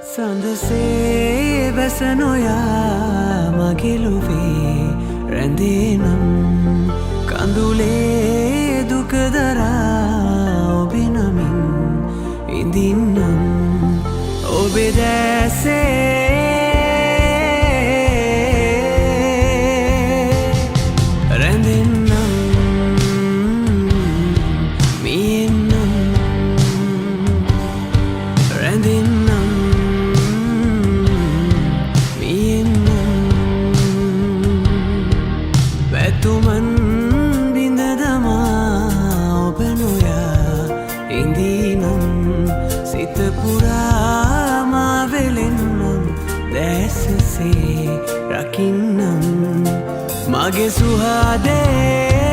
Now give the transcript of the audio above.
සඳසේ බැසනොයා මගෙලුවේ රැඳේනම් කඳුලේ දුකදරා ඔබෙ නමින් ඉඳින්නම් ඔබෙ දැසේ රැඳෙන්නම් මියෙන්නම් රැඳෙන්නම් වැතුමන් බිඳ දමා ඔබ නොයා ඉඳීනම් සිත පුරා මා වෙලෙන්නම් දැසසේ රකින්නම් මගේ සුහදේ